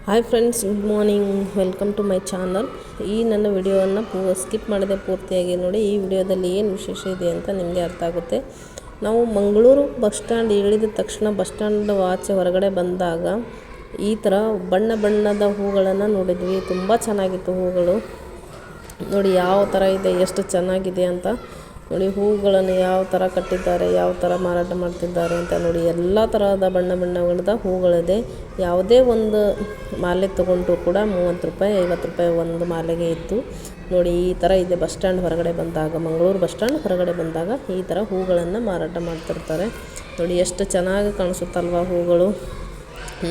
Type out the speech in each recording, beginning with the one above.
Hi friends, good morning. Welcome to my channel. ಈ ನನ್ನ ವಿಡಿಯೋವನ್ನು ಸ್ಕಿಪ್ ಮಾಡದೆ ಪೂರ್ತಿಯಾಗಿ ನೋಡಿ. ಈ ವಿಡಿಯೋದಲ್ಲಿ ಏನು ವಿಶೇಷ ಇದೆ ಅಂತ ನಿಮಗೆ ಅರ್ಥ ಆಗುತ್ತೆ. ನಾವು ಮಂಗಳೂರು ಬಸ್ ಸ್ಟ್ಯಾಂಡ್ ಇಳಿದ ತಕ್ಷಣ ಬಸ್ ಸ್ಟ್ಯಾಂಡ್ ಆಚೆ ಹೊರಗಡೆ ಬಂದಾಗ ಈ ಥರ ಬಣ್ಣ ಬಣ್ಣದ ಹೂಗಳನ್ನು ನೋಡಿದ್ವಿ. ತುಂಬ ಚೆನ್ನಾಗಿತ್ತು ಹೂಗಳು. ನೋಡಿ ಯಾವ ಥರ ಇದೆ, ಎಷ್ಟು ಚೆನ್ನಾಗಿದೆ ಅಂತ ನೋಡಿ. ಹೂಗಳನ್ನು ಯಾವ ಥರ ಕಟ್ಟಿದ್ದಾರೆ, ಯಾವ ಥರ ಮಾರಾಟ ಮಾಡ್ತಿದ್ದಾರೆ ಅಂತ ನೋಡಿ. ಎಲ್ಲ ಥರದ ಬಣ್ಣ ಬಣ್ಣಗಳದ ಹೂಗಳಿದೆ. ಯಾವುದೇ ಒಂದು ಮಾಲೆ ತೊಗೊಂಡ್ರು ಕೂಡ 30 ರೂಪಾಯಿ 50 ರೂಪಾಯಿ ಒಂದು ಮಾಲೆಗೆ ಇತ್ತು ನೋಡಿ. ಈ ಥರ ಇದೆ ಬಸ್ ಸ್ಟ್ಯಾಂಡ್ ಹೊರಗಡೆ ಬಂದಾಗ, ಮಂಗಳೂರು ಬಸ್ ಸ್ಟ್ಯಾಂಡ್ ಹೊರಗಡೆ ಬಂದಾಗ ಈ ಥರ ಹೂಗಳನ್ನು ಮಾರಾಟ ಮಾಡ್ತಿರ್ತಾರೆ ನೋಡಿ. ಎಷ್ಟು ಚೆನ್ನಾಗಿ ಕಾಣಿಸುತ್ತಲ್ವ ಹೂಗಳು.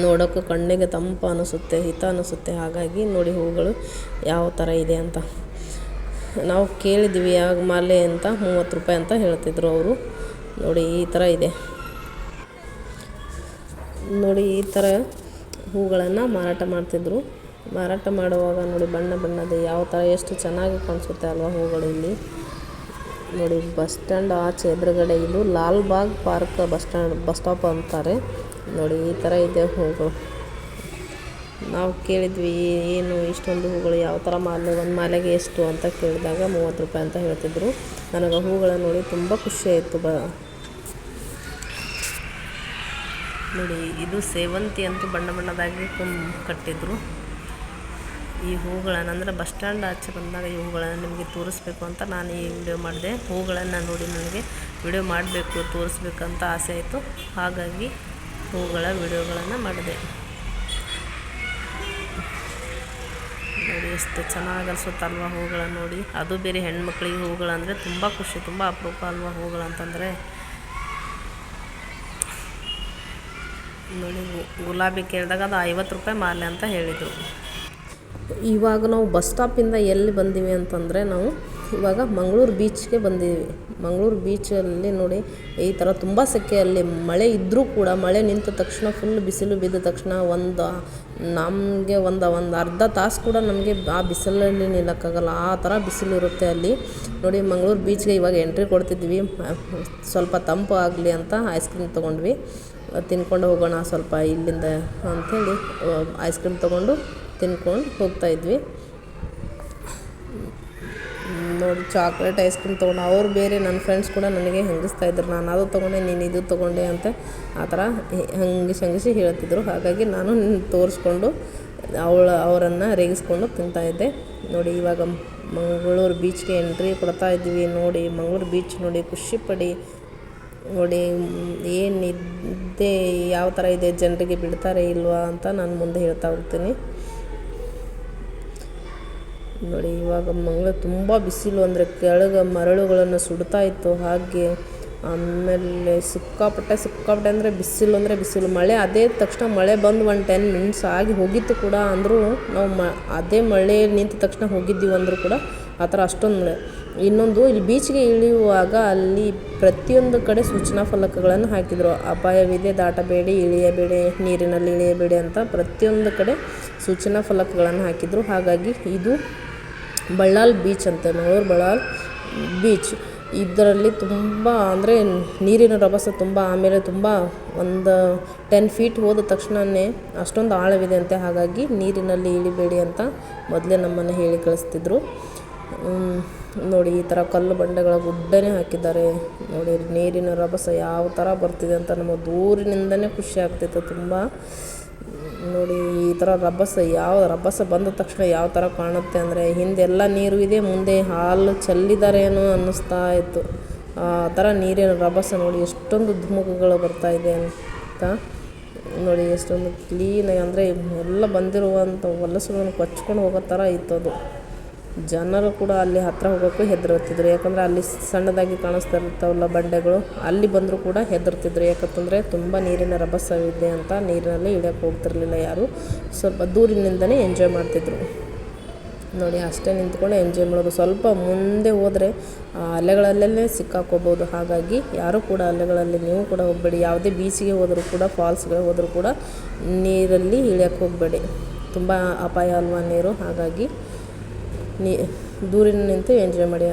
ನೋಡೋಕ್ಕೂ ಕಣ್ಣಿಗೆ ತಂಪು ಅನಿಸುತ್ತೆ, ಹಿತ ಅನಿಸುತ್ತೆ. ಹಾಗಾಗಿ ನೋಡಿ ಹೂಗಳು ಯಾವ ಥರ ಇದೆ ಅಂತ. ನಾವು ಕೇಳಿದ್ವಿ ಆಗ ಮಾಲೆ ಅಂತ 30 ರೂಪಾಯಿ ಅಂತ ಹೇಳ್ತಿದ್ರು ಅವರು. ನೋಡಿ ಈ ಥರ ಇದೆ ನೋಡಿ. ಈ ಥರ ಹೂಗಳನ್ನು ಮಾರಾಟ ಮಾಡ್ತಿದ್ರು. ಮಾರಾಟ ಮಾಡುವಾಗ ನೋಡಿ ಬಣ್ಣ ಬಣ್ಣದ ಯಾವ ಥರ ಎಷ್ಟು ಚೆನ್ನಾಗಿ ಕಾಣಿಸುತ್ತೆ ಅಲ್ವಾ ಹೂಗಳು. ಇಲ್ಲಿ ನೋಡಿ ಬಸ್ ಸ್ಟ್ಯಾಂಡ್ ಆಚೆ ಎದುರುಗಡೆ ಇದು ಲಾಲ್ಬಾಗ್ ಪಾರ್ಕ್ ಬಸ್ ಸ್ಟಾಪ್ ಅಂತಾರೆ ನೋಡಿ. ಈ ಥರ ಇದೆ ಹೂಗಳು. ನಾವು ಕೇಳಿದ್ವಿ ಏನು ಇಷ್ಟೊಂದು ಹೂಗಳು ಯಾವ ಥರ ಮಾಲೆ, ಒಂದು ಮಾಲೆಗೆ ಎಷ್ಟು ಅಂತ ಕೇಳಿದಾಗ 30 ರೂಪಾಯಿ ಅಂತ ಹೇಳ್ತಿದ್ರು. ನನಗೆ ಹೂಗಳನ್ನು ನೋಡಿ ತುಂಬ ಖುಷಿ ಆಯಿತು. ನೋಡಿ ಇದು ಸೇವಂತಿ ಅಂತೂ ಬಣ್ಣ ಬಣ್ಣದಾಗಿ ಕಟ್ಟಿದ್ರು. ಈ ಹೂಗಳನ್ನು ಅಂದರೆ ಬಸ್ ಸ್ಟ್ಯಾಂಡ್ ಆಚೆ ಬಂದಾಗ ಈ ಹೂಗಳನ್ನು ನಿಮಗೆ ತೋರಿಸ್ಬೇಕು ಅಂತ ನಾನು ಈ ವಿಡಿಯೋ ಮಾಡಿದೆ. ಹೂಗಳನ್ನು ನೋಡಿ ನನಗೆ ವಿಡಿಯೋ ಮಾಡಬೇಕು, ತೋರಿಸ್ಬೇಕಂತ ಆಸೆ ಆಯಿತು. ಹಾಗಾಗಿ ಹೂಗಳ ವಿಡಿಯೋಗಳನ್ನು ಮಾಡಿದೆ ನೋಡಿ. ಎಷ್ಟು ಚೆನ್ನಾಗಿ ಅನಿಸುತ್ತಲ್ವ ಹೂಗಳನ್ನು ನೋಡಿ. ಅದು ಬೇರೆ ಹೆಣ್ಮಕ್ಳಿಗೆ ಹೂಗಳಂದರೆ ತುಂಬ ಖುಷಿ, ತುಂಬ ಅಪರೂಪ ಅಲ್ವ ಹೂಗಳಂತಂದರೆ. ನೋಡಿ ಗುಲಾಬಿ ಕೇಳಿದಾಗ ಅದು 50 ರೂಪಾಯಿ ಮಾಲೆ ಅಂತ ಹೇಳಿದರು. ಇವಾಗ ನಾವು ಬಸ್ ಸ್ಟಾಪಿಂದ ಎಲ್ಲಿ ಬಂದೀವಿ ಅಂತಂದರೆ, ನಾವು ಇವಾಗ ಮಂಗಳೂರು ಬೀಚ್ಗೆ ಬಂದಿದ್ದೀವಿ. ಮಂಗಳೂರು ಬೀಚಲ್ಲಿ ನೋಡಿ ಈ ಥರ ತುಂಬ ಸೆಕೆಯಲ್ಲಿ ಮಳೆ ಇದ್ದರೂ ಕೂಡ, ಮಳೆ ನಿಂತ ತಕ್ಷಣ ಫುಲ್ ಬಿಸಿಲು ಬಿದ್ದ ತಕ್ಷಣ ನಮಗೆ ಒಂದು ಅರ್ಧ ತಾಸು ಕೂಡ ನಮಗೆ ಆ ಬಿಸಿಲಲ್ಲಿ ನಿಲ್ಲಕ್ಕಾಗಲ್ಲ. ಆ ಥರ ಬಿಸಿಲು ಇರುತ್ತೆ ಅಲ್ಲಿ ನೋಡಿ. ಮಂಗಳೂರು ಬೀಚ್ಗೆ ಇವಾಗ ಎಂಟ್ರಿ ಕೊಡ್ತಿದ್ವಿ. ಸ್ವಲ್ಪ ತಂಪು ಆಗಲಿ ಅಂತ ಐಸ್ ಕ್ರೀಮ್ ತೊಗೊಂಡ್ವಿ. ತಿನ್ಕೊಂಡು ಹೋಗೋಣ ಸ್ವಲ್ಪ ಇಲ್ಲಿಂದ ಅಂಥೇಳಿ ಐಸ್ ಕ್ರೀಮ್ ತೊಗೊಂಡು ತಿನ್ಕೊಂಡು ಹೋಗ್ತಾಯಿದ್ವಿ ನೋಡಿ. ಚಾಕ್ಲೇಟ್ ಐಸ್ ಕ್ರೀಮ್ ತೊಗೊಂಡು ಅವ್ರು ಬೇರೆ, ನನ್ನ ಫ್ರೆಂಡ್ಸ್ ಕೂಡ ನನಗೆ ಹೆಂಗಿಸ್ತಾಯಿದ್ರು. ನಾನು ಅದು ತೊಗೊಂಡೆ, ನೀನು ಇದು ತೊಗೊಂಡೆ ಅಂತ ಆ ಥರ ಹಂಗಿಸಿ ಹೇಳ್ತಿದ್ರು. ಹಾಗಾಗಿ ನಾನು ತೋರಿಸ್ಕೊಂಡು ಅವರನ್ನು ರೇಗಿಸ್ಕೊಂಡು ತಿಂತಾಯಿದ್ದೆ ನೋಡಿ. ಇವಾಗ ಮಂಗಳೂರು ಬೀಚ್ಗೆ ಎಂಟ್ರಿ ಕೊಡ್ತಾ ಇದ್ದೀವಿ ನೋಡಿ. ಮಂಗಳೂರು ಬೀಚ್ ನೋಡಿ, ಖುಷಿಪಡಿ ನೋಡಿ. ಏನಿದೆ, ಯಾವ ಥರ ಇದೆ, ಜನರಿಗೆ ಬಿಡ್ತಾರೆ ಇಲ್ವಾ ಅಂತ ನಾನು ಮುಂದೆ ಹೇಳ್ತಾ ಹೋಗ್ತೀನಿ ನೋಡಿ. ಇವಾಗ ಮಂಗಳೂರು ತುಂಬ ಬಿಸಿಲು, ಅಂದರೆ ಕೆಳಗೆ ಮರಳುಗಳನ್ನು ಸುಡ್ತಾ ಇತ್ತು. ಹಾಗೆ ಆಮೇಲೆ ಸಿಕ್ಕಾಪಟ್ಟೆ ಅಂದರೆ ಬಿಸಿಲು ಅಂದರೆ ಬಿಸಿಲು. ಮಳೆ ಅದೇ ತಕ್ಷಣ ಮಳೆ ಬಂದು ಒಂದು 10 ಮಿನಿಟ್ಸ್ ಆಗಿ ಹೋಗಿತ್ತು ಕೂಡ ಅಂದರೂ ನಾವು ಅದೇ ಮಳೆ ನಿಂತ ತಕ್ಷಣ ಹೋಗಿದ್ದೀವಿ ಅಂದರೂ ಕೂಡ ಆ ಥರ ಅಷ್ಟೊಂದು ಮಳೆ. ಇನ್ನೊಂದು, ಇಲ್ಲಿ ಬೀಚ್ಗೆ ಇಳಿಯುವಾಗ ಅಲ್ಲಿ ಪ್ರತಿಯೊಂದು ಕಡೆ ಸೂಚನಾ ಫಲಕಗಳನ್ನು ಹಾಕಿದರು. ಅಪಾಯವಿದೆ, ದಾಟಬೇಡಿ, ಇಳಿಯಬೇಡಿ, ನೀರಿನಲ್ಲಿ ಇಳಿಯಬೇಡಿ ಅಂತ ಪ್ರತಿಯೊಂದು ಕಡೆ ಸೂಚನಾ ಫಲಕಗಳನ್ನು ಹಾಕಿದರು. ಹಾಗಾಗಿ ಇದು ಬಳ್ಳಾಲ್ ಬೀಚ್ ಅಂತ, ಮಂಗಳೂರು ಬಳ್ಳಾಲ್ ಬೀಚ್. ಇದರಲ್ಲಿ ತುಂಬ ಅಂದರೆ ನೀರಿನ ರಭಸ ತುಂಬ. ಆಮೇಲೆ ತುಂಬ ಒಂದು 10 ಫೀಟ್ ಹೋದ ತಕ್ಷಣವೇ ಅಷ್ಟೊಂದು ಆಳವಿದೆ ಅಂತೆ. ಹಾಗಾಗಿ ನೀರಿನಲ್ಲಿ ಇಳಿಬೇಡಿ ಅಂತ ಮೊದಲೇ ನಮ್ಮನ್ನು ಹೇಳಿ ಕಳಿಸ್ತಿದ್ರು ನೋಡಿ. ಈ ಥರ ಕಲ್ಲು ಬಂಡೆಗಳ ಗುಡ್ಡನೇ ಹಾಕಿದ್ದಾರೆ ನೋಡಿ. ನೀರಿನ ರಭಸ ಯಾವ ಥರ ಬರ್ತಿದೆ ಅಂತ ನಮಗೆ ದೂರಿನಿಂದನೇ ಖುಷಿ ಆಗ್ತಿತ್ತು ತುಂಬ ನೋಡಿ. ಈ ಥರ ರಭಸ ಬಂದ ತಕ್ಷಣ ಯಾವ ಥರ ಕಾಣುತ್ತೆ ಅಂದರೆ, ಹಿಂದೆಲ್ಲ ನೀರು ಇದೆ, ಮುಂದೆ ಹಾಲು ಚೆಲ್ಲಿದಾರೇನೋ ಅನ್ನಿಸ್ತಾ ಇತ್ತು. ಆ ಥರ ನೀರಿನ ರಭಸ ನೋಡಿ. ಎಷ್ಟೊಂದು ಧುಮುಕುಗಳು ಬರ್ತಾಯಿದೆ ಅಂತ ನೋಡಿ. ಎಷ್ಟೊಂದು ಕ್ಲೀನಾಗಿ ಅಂದರೆ ಎಲ್ಲ ಬಂದಿರುವಂಥ ಹೊಲಸುಗಳನ್ನು ಕೊಚ್ಕೊಂಡು ಹೋಗೋ ಥರ ಇತ್ತು ಅದು. ಜನರು ಕೂಡ ಅಲ್ಲಿ ಹತ್ತಿರ ಹೋಗೋಕ್ಕೂ ಹೆದರುತ್ತಿದ್ರು. ಯಾಕಂದರೆ ಅಲ್ಲಿ ಸಣ್ಣದಾಗಿ ಕಾಣಿಸ್ತಾ ಇರ್ತಾವಲ್ಲ ಬಂಡೆಗಳು, ಅಲ್ಲಿ ಬಂದರೂ ಕೂಡ ಹೆದರ್ತಿದ್ರು. ಯಾಕಂತಂದರೆ ತುಂಬ ನೀರಿನ ರಭಸವಿದೆ ಅಂತ ನೀರಿನಲ್ಲಿ ಇಳಿಯೋಕ್ಕೆ ಹೋಗ್ತಿರ್ಲಿಲ್ಲ ಯಾರು. ಸ್ವಲ್ಪ ದೂರಿನಿಂದನೇ ಎಂಜಾಯ್ ಮಾಡ್ತಿದ್ರು ನೋಡಿ. ಅಷ್ಟೇ ನಿಂತ್ಕೊಂಡು ಎಂಜಾಯ್ ಮಾಡೋದು. ಸ್ವಲ್ಪ ಮುಂದೆ ಹೋದರೆ ಅಲೆಗಳಲ್ಲೇ ಸಿಕ್ಕಾಕೋಬೋದು. ಹಾಗಾಗಿ ಯಾರೂ ಕೂಡ ಅಲೆಗಳಲ್ಲಿ ನೀವು ಕೂಡ ಹೋಗಬೇಡಿ. ಯಾವುದೇ ಬೀಚಿಗೆ ಹೋದರೂ ಕೂಡ, ಫಾಲ್ಸ್ಗೆ ಹೋದರೂ ಕೂಡ ನೀರಲ್ಲಿ ಇಳಿಯೋಕ್ಕೆ ಹೋಗಬೇಡಿ. ತುಂಬ ಅಪಾಯ ಅಲ್ವಾ ನೀರು. ಹಾಗಾಗಿ ದೂರಿನ ನಿಂತು ಎಂಜಾಯ್ ಮಾಡಿ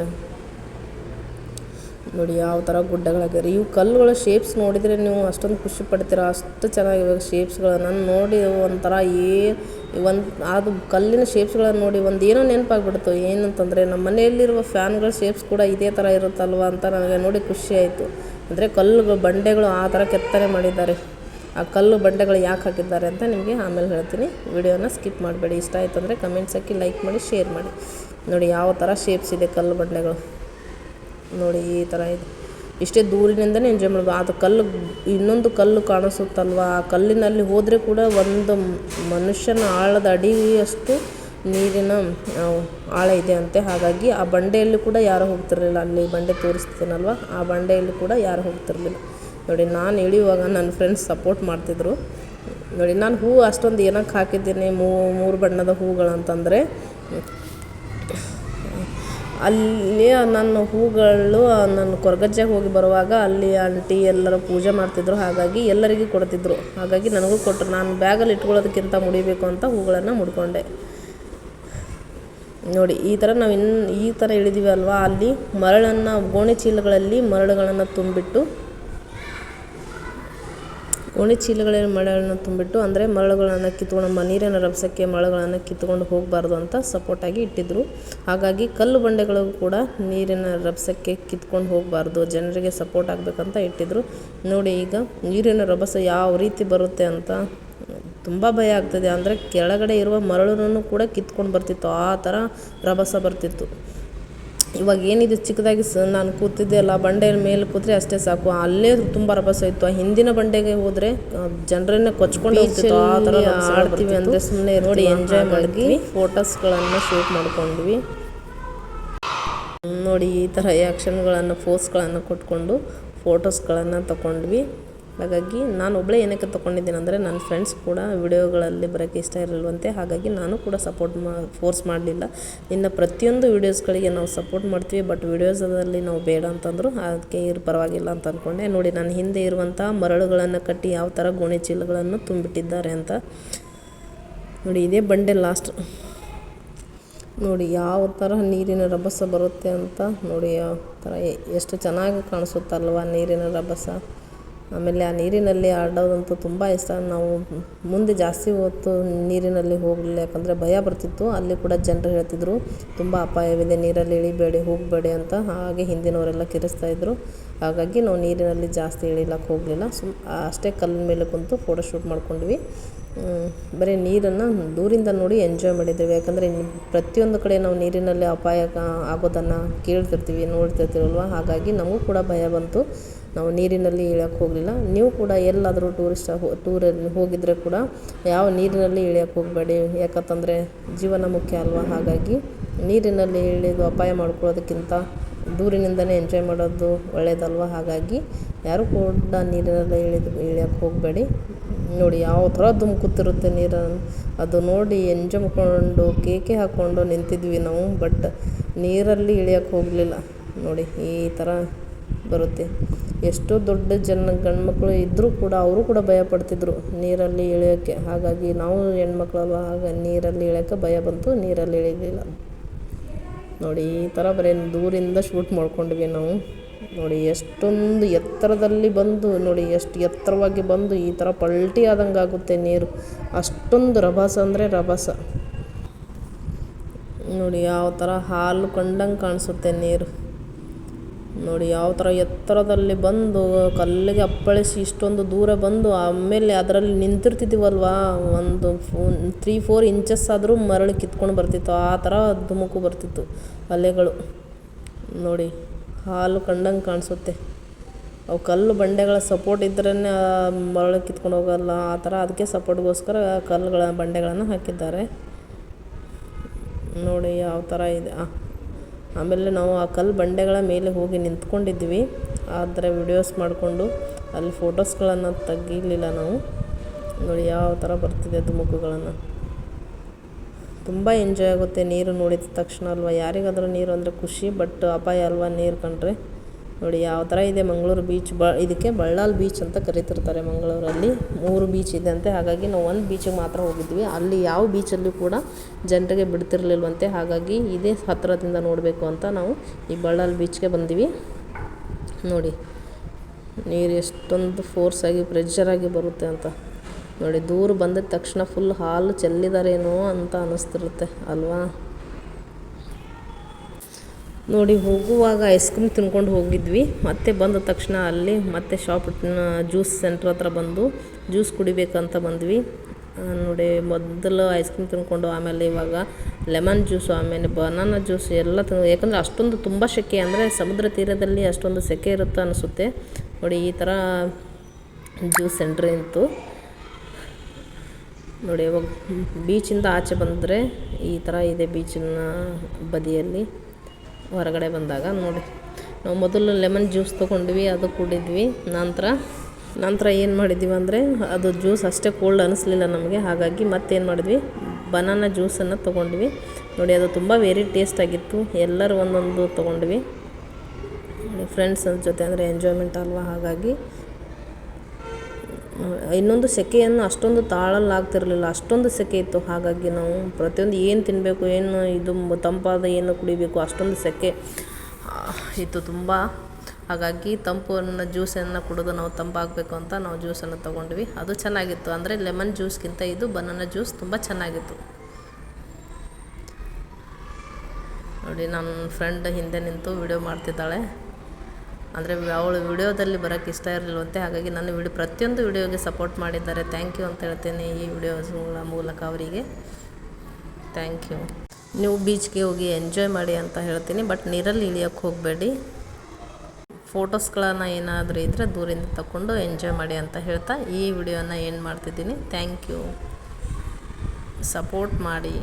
ನೋಡಿ. ಯಾವ ಥರ ಗುಡ್ಡಗಳಾಗ್ಯಾರ. ಇವು ಕಲ್ಲುಗಳ ಶೇಪ್ಸ್ ನೋಡಿದರೆ ನೀವು ಅಷ್ಟೊಂದು ಖುಷಿ ಪಡ್ತೀರ. ಅಷ್ಟು ಚೆನ್ನಾಗಿವೆ ಶೇಪ್ಸ್ಗಳು. ನಾನು ನೋಡಿ ಒಂಥರ ಅದು ಕಲ್ಲಿನ ಶೇಪ್ಸ್ಗಳನ್ನು ನೋಡಿ ಏನೋ ನೆನಪಾಗ್ಬಿಡ್ತು. ಏನಂತಂದರೆ ನಮ್ಮ ಮನೆಯಲ್ಲಿರುವ ಫ್ಯಾನ್ಗಳ ಶೇಪ್ಸ್ ಕೂಡ ಇದೇ ಥರ ಇರುತ್ತಲ್ವ ಅಂತ ನನಗೆ ನೋಡಿ ಖುಷಿ ಆಯಿತು. ಅಂದರೆ ಕಲ್ಲು ಬಂಡೆಗಳು ಆ ಥರ ಕೆತ್ತನೆ ಮಾಡಿದ್ದಾರೆ. ಆ ಕಲ್ಲು ಬಂಡೆಗಳು ಯಾಕೆ ಹಾಕಿದ್ದಾರೆ ಅಂತ ನಿಮಗೆ ಆಮೇಲೆ ಹೇಳ್ತೀನಿ. ವಿಡಿಯೋನ ಸ್ಕಿಪ್ ಮಾಡಬೇಡಿ. ಇಷ್ಟ ಆಯಿತು ಅಂದರೆ ಕಮೆಂಟ್ಸ್ ಹಾಕಿ, ಲೈಕ್ ಮಾಡಿ, ಶೇರ್ ಮಾಡಿ. ನೋಡಿ ಯಾವ ಥರ ಶೇಪ್ಸ್ ಇದೆ ಕಲ್ಲು ಬಂಡೆಗಳು. ನೋಡಿ ಈ ಥರ ಇದೆ. ಇಷ್ಟೇ ದೂರಿನಿಂದನೇ ಎಂಜಾಯ್ ಮಾಡೋದು. ಅದು ಕಲ್ಲು, ಇನ್ನೊಂದು ಕಲ್ಲು ಕಾಣಿಸುತ್ತಲ್ವ, ಆ ಕಲ್ಲಿನಲ್ಲಿ ಹೋದರೆ ಕೂಡ ಒಂದು ಮನುಷ್ಯನ ಆಳದ ಅಡಿಯಷ್ಟು ನೀರಿನ ಆಳ ಇದೆ ಅಂತೆ. ಹಾಗಾಗಿ ಆ ಬಂಡೆಯಲ್ಲಿ ಕೂಡ ಯಾರೂ ಹೋಗ್ತಿರಲಿಲ್ಲ. ಅಲ್ಲಿ ಬಂಡೆ ತೋರಿಸ್ತೀನಲ್ವ, ಆ ಬಂಡೆಯಲ್ಲಿ ಕೂಡ ಯಾರೂ ಹೋಗ್ತಿರಲಿಲ್ಲ. ನೋಡಿ ನಾನು ಇಳಿಯುವಾಗ ನನ್ನ ಫ್ರೆಂಡ್ಸ್ ಸಪೋರ್ಟ್ ಮಾಡ್ತಿದ್ರು. ನೋಡಿ ನಾನು ಹೂವು ಅಷ್ಟೊಂದು ಏನಕ್ಕೆ ಹಾಕಿದ್ದೀನಿ, ಮೂರು ಬಣ್ಣದ ಹೂಗಳಂತಂದರೆ ಅಲ್ಲಿ ನನ್ನ ಹೂಗಳು ನಾನು ಕೊರಗಜ್ಜೆಗೆ ಹೋಗಿ ಬರುವಾಗ ಅಲ್ಲಿ ಆಂಟಿ ಎಲ್ಲರೂ ಪೂಜೆ ಮಾಡ್ತಿದ್ರು. ಹಾಗಾಗಿ ಎಲ್ಲರಿಗೂ ಕೊಡ್ತಿದ್ರು. ಹಾಗಾಗಿ ನನಗೂ ಕೊಟ್ಟರು. ನಾನು ಬ್ಯಾಗಲ್ಲಿ ಇಟ್ಕೊಳ್ಳೋದಕ್ಕಿಂತ ಮುಡಿಬೇಕು ಅಂತ ಹೂಗಳನ್ನು ಮುಡ್ಕೊಂಡೆ. ನೋಡಿ ಈ ಥರ ನಾವು ಈ ಥರ ಇಳಿದೀವಿ ಅಲ್ವಾ, ಅಲ್ಲಿ ಮರಳನ್ನು ಗೋಣಿ ಚೀಲಗಳಲ್ಲಿ ಮರಳುಗಳನ್ನು ತುಂಬಿಟ್ಟು ಅಂದರೆ ಮರಳುಗಳನ್ನು ಕಿತ್ಕೊಂಡು ನೀರಿನ ರಭಸಕ್ಕೆ ಮರಳುಗಳನ್ನು ಕಿತ್ಕೊಂಡು ಹೋಗಬಾರ್ದು ಅಂತ ಸಪೋರ್ಟಾಗಿ ಇಟ್ಟಿದ್ದರು. ಹಾಗಾಗಿ ಕಲ್ಲು ಬಂಡೆಗಳು ಕೂಡ ನೀರಿನ ರಭಸಕ್ಕೆ ಕಿತ್ಕೊಂಡು ಹೋಗಬಾರ್ದು, ಜನರಿಗೆ ಸಪೋರ್ಟ್ ಆಗಬೇಕಂತ ಇಟ್ಟಿದ್ದರು. ನೋಡಿ ಈಗ ನೀರಿನ ರಭಸ ಯಾವ ರೀತಿ ಬರುತ್ತೆ ಅಂತ ತುಂಬ ಭಯ ಆಗ್ತದೆ. ಅಂದರೆ ಕೆಳಗಡೆ ಇರುವ ಮರಳನ್ನು ಕೂಡ ಕಿತ್ಕೊಂಡು ಬರ್ತಿತ್ತು, ಆ ಥರ ರಭಸ ಬರ್ತಿತ್ತು. ಇವಾಗ ಏನಿದು ಚಿಕ್ಕದಾಗಿ ನಾನು ಕೂತಿದ್ದೆ ಅಲ್ಲ, ಬಂಡೆಯ ಮೇಲೆ ಕೂತ್ರೆ ಅಷ್ಟೇ ಸಾಕು, ಅಲ್ಲೇ ತುಂಬ ರಭಸ ಇತ್ತು. ಆ ಹಿಂದಿನ ಬಂಡೆಗೆ ಹೋದರೆ ಜನರನ್ನ ಕೊಚ್ಕೊಂಡು ಹೋಗ್ತಿತ್ತು. ಆ ಥರ ಆಡ್ತೀವಿ ಅಂದರೆ ಸುಮ್ಮನೆ ನೋಡಿ ಎಂಜಾಯ್ ಮಾಡಿದ್ವಿ. ಫೋಟೋಸ್ಗಳನ್ನು ಶೂಟ್ ಮಾಡ್ಕೊಂಡ್ವಿ. ನೋಡಿ ಈ ಥರ ಆ್ಯಕ್ಷನ್ಗಳನ್ನು ಫೋಸ್ಗಳನ್ನು ಕೊಟ್ಕೊಂಡು ಫೋಟೋಸ್ಗಳನ್ನು ತಗೊಂಡ್ವಿ. ಹಾಗಾಗಿ ನಾನು ಒಬ್ಬಳೇ ಏನಕ್ಕೆ ತೊಗೊಂಡಿದ್ದೀನಿ ಅಂದರೆ ನನ್ನ ಫ್ರೆಂಡ್ಸ್ ಕೂಡ ವಿಡಿಯೋಗಳಲ್ಲಿ ಬರೋಕ್ಕೆ ಇಷ್ಟ ಇರಲ್ವಂತೆ. ಹಾಗಾಗಿ ನಾನು ಕೂಡ ಫೋರ್ಸ್ ಮಾಡಲಿಲ್ಲ. ಇನ್ನು ಪ್ರತಿಯೊಂದು ವೀಡಿಯೋಸ್ಗಳಿಗೆ ನಾವು ಸಪೋರ್ಟ್ ಮಾಡ್ತೀವಿ, ಬಟ್ ವೀಡಿಯೋಸಲ್ಲಿ ನಾವು ಬೇಡ ಅಂತಂದರು. ಅದಕ್ಕೆ ಪರವಾಗಿಲ್ಲ ಅಂತ ಅಂದ್ಕೊಂಡೆ. ನೋಡಿ ನಾನು ಹಿಂದೆ ಇರುವಂಥ ಮರಳುಗಳನ್ನು ಕಟ್ಟಿ ಯಾವ ಥರ ಗೋಣಿ ಚೀಲಗಳನ್ನು ತುಂಬಿಟ್ಟಿದ್ದಾರೆ ಅಂತ. ನೋಡಿ ಇದೇ ಬಂಡೆ ಲಾಸ್ಟ್. ನೋಡಿ ಯಾವ ಥರ ನೀರಿನ ರಭಸ ಬರುತ್ತೆ ಅಂತ. ನೋಡಿ ಯಾವ ಥರ ಎಷ್ಟು ಚೆನ್ನಾಗಿ ಕಾಣಿಸುತ್ತಲ್ವ ನೀರಿನ ರಭಸ. ಆಮೇಲೆ ಆ ನೀರಿನಲ್ಲಿ ಆಡೋದಂತೂ ತುಂಬ ಇಷ್ಟ. ನಾವು ಮುಂದೆ ಜಾಸ್ತಿ ಹೊತ್ತು ನೀರಿನಲ್ಲಿ ಹೋಗಲಿಲ್ಲ, ಯಾಕಂದರೆ ಭಯ ಬರ್ತಿತ್ತು. ಅಲ್ಲಿ ಕೂಡ ಜನರು ಹೇಳ್ತಿದ್ರು ತುಂಬ ಅಪಾಯವಿದೆ, ನೀರಲ್ಲಿ ಇಳಿಬೇಡಿ, ಹೋಗಬೇಡಿ ಅಂತ. ಹಾಗೆ ಹಿಂದಿನವರೆಲ್ಲ ಕಿರಿಸ್ತಾಯಿದ್ರು. ಹಾಗಾಗಿ ನಾವು ನೀರಿನಲ್ಲಿ ಜಾಸ್ತಿ ಇಳಿಲಕ್ಕೆ ಹೋಗಲಿಲ್ಲ. ಅಷ್ಟೇ ಕಲ್ಲಿನ ಮೇಲೆ ಕುಂತು ಫೋಟೋಶೂಟ್ ಮಾಡ್ಕೊಂಡ್ವಿ. ಬರೀ ನೀರನ್ನು ದೂರಿಂದ ನೋಡಿ ಎಂಜಾಯ್ ಮಾಡಿದ್ದೇವೆ. ಯಾಕಂದರೆ ಪ್ರತಿಯೊಂದು ಕಡೆ ನಾವು ನೀರಿನಲ್ಲಿ ಅಪಾಯ ಆಗೋದನ್ನು ಕೇಳ್ತಿರ್ತೀವಿ, ನೋಡ್ತಿರ್ತೀವಲ್ವ. ಹಾಗಾಗಿ ನಮಗೂ ಕೂಡ ಭಯ ಬಂತು. ನಾವು ನೀರಿನಲ್ಲಿ ಇಳಿಯೋಕ್ಕೆ ಹೋಗಲಿಲ್ಲ. ನೀವು ಕೂಡ ಎಲ್ಲಾದರೂ ಟೂರಲ್ಲಿ ಹೋಗಿದ್ರೆ ಕೂಡ ಯಾವ ನೀರಿನಲ್ಲಿ ಇಳಿಯೋಕ್ಕೆ ಹೋಗಬೇಡಿ, ಯಾಕಂತಂದರೆ ಜೀವನ ಮುಖ್ಯ ಅಲ್ವಾ. ಹಾಗಾಗಿ ನೀರಿನಲ್ಲಿ ಇಳಿದು ಅಪಾಯ ಮಾಡ್ಕೊಳ್ಳೋದಕ್ಕಿಂತ ದೂರಿನಿಂದನೇ ಎಂಜಾಯ್ ಮಾಡೋದು ಒಳ್ಳೆಯದಲ್ವ. ಹಾಗಾಗಿ ಯಾರು ಕೂಡ ನೀರಿನಲ್ಲಿ ಇಳಿಯೋಕ್ಕೆ ಹೋಗಬೇಡಿ. ನೋಡಿ ಯಾವ ಥರ ಧುಮುಕುತ್ತಿರುತ್ತೆ ನೀರನ್ನು. ಅದು ನೋಡಿ ಎಂಜಾಯ್ ಮಾಡ್ಕೊಂಡು ಕೇಕೆ ಹಾಕ್ಕೊಂಡು ನಿಂತಿದ್ವಿ ನಾವು. ಬಟ್ ನೀರಲ್ಲಿ ಇಳಿಯೋಕ್ಕೆ ಹೋಗಲಿಲ್ಲ. ನೋಡಿ ಈ ಥರ ಬರುತ್ತೆ. ಎಷ್ಟೋ ದೊಡ್ಡ ಗಂಡ್ಮಕ್ಳು ಇದ್ದರೂ ಕೂಡ ಅವರು ಕೂಡ ಭಯಪಡ್ತಿದ್ರು ನೀರಲ್ಲಿ ಇಳಿಯೋಕ್ಕೆ. ಹಾಗಾಗಿ ನಾವು ಹೆಣ್ಮಕ್ಳಲ್ವ, ಆಗ ನೀರಲ್ಲಿ ಇಳಿಯೋಕ್ಕೆ ಭಯ ಬಂತು, ನೀರಲ್ಲಿ ಇಳಿಲಿಲ್ಲ. ನೋಡಿ ಈ ಥರ ಬರೀ ದೂರಿಂದ ಶೂಟ್ ಮಾಡ್ಕೊಂಡ್ವಿ ನಾವು. ನೋಡಿ ಎಷ್ಟೊಂದು ಎತ್ತರದಲ್ಲಿ ಬಂದು, ನೋಡಿ ಎಷ್ಟು ಎತ್ತರವಾಗಿ ಬಂದು ಈ ಥರ ಪಲ್ಟಿ ಆದಂಗೆ ಆಗುತ್ತೆ ನೀರು. ಅಷ್ಟೊಂದು ರಭಸ ಅಂದರೆ ರಭಸ. ನೋಡಿ ಯಾವ ಥರ ಹಾಲು ಕಂಡಂಗೆ ಕಾಣಿಸುತ್ತೆ ನೀರು. ನೋಡಿ ಯಾವ ಥರ ಎತ್ತರದಲ್ಲಿ ಬಂದು ಕಲ್ಲಿಗೆ ಅಪ್ಪಳಿಸಿ ಇಷ್ಟೊಂದು ದೂರ ಬಂದು ಆಮೇಲೆ ಅದರಲ್ಲಿ ನಿಂತಿರ್ತಿದ್ದೀವಲ್ವ, ಒಂದು 3-4 ಇಂಚಸ್ ಆದರೂ ಮರಳು ಕಿತ್ಕೊಂಡು ಬರ್ತಿತ್ತು. ಆ ಥರ ಧುಮುಕು ಬರ್ತಿತ್ತು ಅಲೆಗಳು. ನೋಡಿ ಹಾಲು ಕಂಡಂಗೆ ಕಾಣಿಸುತ್ತೆ. ಅವು ಕಲ್ಲು ಬಂಡೆಗಳ ಸಪೋರ್ಟ್ ಇದ್ರೇ ಮರಳು ಕಿತ್ಕೊಂಡು ಹೋಗಲ್ಲ, ಆ ಥರ. ಅದಕ್ಕೆ ಸಪೋರ್ಟ್ಗೋಸ್ಕರ ಕಲ್ಲುಗಳ ಬಂಡೆಗಳನ್ನು ಹಾಕಿದ್ದಾರೆ. ನೋಡಿ ಯಾವ ಥರ ಇದೆ. ಆಮೇಲೆ ನಾವು ಆ ಕಲ್ಲು ಬಂಡೆಗಳ ಮೇಲೆ ಹೋಗಿ ನಿಂತ್ಕೊಂಡಿದ್ವಿ. ಆದರೆ ವಿಡಿಯೋಸ್ ಮಾಡಿಕೊಂಡು ಅಲ್ಲಿ ಫೋಟೋಸ್ಗಳನ್ನು ತೆಗೀಲಿಲ್ಲ ನಾವು. ನೋಡಿ ಯಾವ ಥರ ಬರ್ತಿದೆ ಧುಮುಕುಗಳನ್ನು. ತುಂಬ ಎಂಜಾಯ್ ಆಗುತ್ತೆ ನೀರು ನೋಡಿದ ತಕ್ಷಣ ಅಲ್ವ. ಯಾರಿಗಾದರೂ ನೀರು ಅಂದರೆ ಖುಷಿ, ಬಟ್ ಅಪಾಯ ಅಲ್ವ ನೀರು ಕಂಡ್ರೆ. ನೋಡಿ ಯಾವ ಥರ ಇದೆ ಮಂಗಳೂರು ಬೀಚ್. ಇದಕ್ಕೆ ಬಳ್ಳಾಲ್ ಬೀಚ್ ಅಂತ ಕರೀತಿರ್ತಾರೆ ಮಂಗಳೂರಲ್ಲಿ. 3 ಬೀಚ್ ಇದೆ ಅಂತೆ. ಹಾಗಾಗಿ ನಾವು ಒಂದು ಬೀಚಿಗೆ ಮಾತ್ರ ಹೋಗಿದ್ವಿ. ಅಲ್ಲಿ ಯಾವ ಬೀಚಲ್ಲಿ ಕೂಡ ಜನರಿಗೆ ಬಿಡ್ತಿರ್ಲಿಲ್ವಂತೆ. ಹಾಗಾಗಿ ಇದೇ ಹತ್ತಿರದಿಂದ ನೋಡಬೇಕು ಅಂತ ನಾವು ಈ ಬಳ್ಳಾಲ್ ಬೀಚ್ಗೆ ಬಂದ್ವಿ. ನೋಡಿ ನೀರು ಎಷ್ಟೊಂದು ಫೋರ್ಸಾಗಿ ಪ್ರೆಷರಾಗಿ ಬರುತ್ತೆ ಅಂತ. ನೋಡಿ ದೂರ ಬಂದಿದ ತಕ್ಷಣ ಫುಲ್ ಹಾಲು ಚೆಲ್ಲಿದಾರೇನೋ ಅಂತ ಅನ್ನಿಸ್ತಿರುತ್ತೆ ಅಲ್ವಾ. ನೋಡಿ ಹೋಗುವಾಗ ಐಸ್ ಕ್ರೀಮ್ ತಿನ್ಕೊಂಡು ಹೋಗಿದ್ವಿ, ಮತ್ತೆ ಬಂದ ತಕ್ಷಣ ಅಲ್ಲಿ ಮತ್ತೆ ಜ್ಯೂಸ್ ಸೆಂಟ್ರ್ ಹತ್ರ ಬಂದು ಜ್ಯೂಸ್ ಕುಡಿಬೇಕಂತ ಬಂದ್ವಿ. ನೋಡಿ ಮೊದಲು ಐಸ್ ಕ್ರೀಮ್ ತಿನ್ಕೊಂಡು ಆಮೇಲೆ ಇವಾಗ ಲೆಮನ್ ಜ್ಯೂಸು ಆಮೇಲೆ ಬನಾನಾ ಜ್ಯೂಸ್ ಎಲ್ಲ ಯಾಕಂದರೆ ಅಷ್ಟೊಂದು ತುಂಬ ಸೆಕೆ, ಅಂದರೆ ಸಮುದ್ರ ತೀರದಲ್ಲಿ ಅಷ್ಟೊಂದು ಸೆಕೆ ಇರುತ್ತೆ ಅನಿಸುತ್ತೆ. ನೋಡಿ ಈ ಥರ ಜ್ಯೂಸ್ ಸೆಂಟ್ರ್ ಇತ್ತು. ನೋಡಿ ಇವಾಗ ಬೀಚಿಂದ ಆಚೆ ಬಂದರೆ ಈ ಥರ ಇದೆ ಬೀಚಿನ ಬದಿಯಲ್ಲಿ. ಹೊರಗಡೆ ಬಂದಾಗ ನೋಡಿ ನಾವು ಮೊದಲು ಲೆಮನ್ ಜ್ಯೂಸ್ ತೊಗೊಂಡ್ವಿ, ಅದು ಕುಡಿದ್ವಿ. ನಂತರ ಏನು ಮಾಡಿದ್ವಿ ಅಂದರೆ ಅದು ಜ್ಯೂಸ್ ಅಷ್ಟೇ ಕೋಲ್ಡ್ ಅನ್ನಿಸ್ಲಿಲ್ಲ ನಮಗೆ, ಹಾಗಾಗಿ ಮತ್ತೇನು ಮಾಡಿದ್ವಿ ಬನಾನಾ ಜ್ಯೂಸನ್ನು ತೊಗೊಂಡ್ವಿ. ನೋಡಿ ಅದು ತುಂಬ ವೆರಿ ಟೇಸ್ಟಾಗಿತ್ತು. ಎಲ್ಲರೂ ಒಂದೊಂದು ತೊಗೊಂಡ್ವಿ. ಫ್ರೆಂಡ್ಸ್ ಜೊತೆ ಅಂದರೆ ಎಂಜಾಯ್ಮೆಂಟ್ ಅಲ್ವಾ, ಹಾಗಾಗಿ ಇನ್ನೊಂದು ಸೆಕೆಯನ್ನು ಅಷ್ಟೊಂದು ತಾಳಲಾಗ್ತಿರಲಿಲ್ಲ, ಅಷ್ಟೊಂದು ಸೆಕೆ ಇತ್ತು. ಹಾಗಾಗಿ ನಾವು ಪ್ರತಿಯೊಂದು ಏನು ತಿನ್ನಬೇಕು, ಏನು ಇದು ತಂಪಾದ ಏನು ಕುಡಿಬೇಕು, ಅಷ್ಟೊಂದು ಸೆಕೆ ಇತ್ತು ತುಂಬ. ಹಾಗಾಗಿ ತಂಪನ್ನು ಜ್ಯೂಸನ್ನು ಕುಡಿದು ನಾವು ತಂಪಾಗಬೇಕು ಅಂತ ನಾವು ಜ್ಯೂಸನ್ನು ತೊಗೊಂಡ್ವಿ. ಅದು ಚೆನ್ನಾಗಿತ್ತು, ಅಂದರೆ ಲೆಮನ್ ಜ್ಯೂಸ್ಗಿಂತ ಇದು ಬನಾನಾ ಜ್ಯೂಸ್ ತುಂಬ ಚೆನ್ನಾಗಿತ್ತು. ನೋಡಿ ನನ್ನ ಫ್ರೆಂಡ್ ಹಿಂದೆ ನಿಂತು ವಿಡಿಯೋ ಮಾಡ್ತಿದ್ದಾಳೆ, ಅಂದರೆ ಅವಳು ವಿಡಿಯೋದಲ್ಲಿ ಬರೋಕ್ಕೆ ಇಷ್ಟ ಇರಲಿಲ್ಲವಂತೆ. ಹಾಗಾಗಿ ನನ್ನ ಪ್ರತಿಯೊಂದು ವಿಡಿಯೋಗೆ ಸಪೋರ್ಟ್ ಮಾಡಿದ್ದಾರೆ. ಥ್ಯಾಂಕ್ ಯು ಅಂತ ಹೇಳ್ತೇನೆ ಈ ವಿಡಿಯೋಸ್ಗಳ ಮೂಲಕ ಅವರಿಗೆ. Thank you. ನೀವು ಬೀಚ್ಗೆ ಹೋಗಿ ಎಂಜಾಯ್ ಮಾಡಿ ಅಂತ ಹೇಳ್ತೀನಿ, ಬಟ್ ನೀರಲ್ಲಿ ಇಳಿಯೋಕ್ಕೆ ಹೋಗಬೇಡಿ. ಫೋಟೋಸ್ಗಳನ್ನು ಏನಾದರೂ ಇದ್ದರೆ ದೂರಿಂದ ತಗೊಂಡು ಎಂಜಾಯ್ ಮಾಡಿ ಅಂತ ಹೇಳ್ತಾ ಈ ವಿಡಿಯೋನ ಏನು ಮಾಡ್ತಿದ್ದೀನಿ. ಥ್ಯಾಂಕ್ ಯು, ಸಪೋರ್ಟ್ ಮಾಡಿ.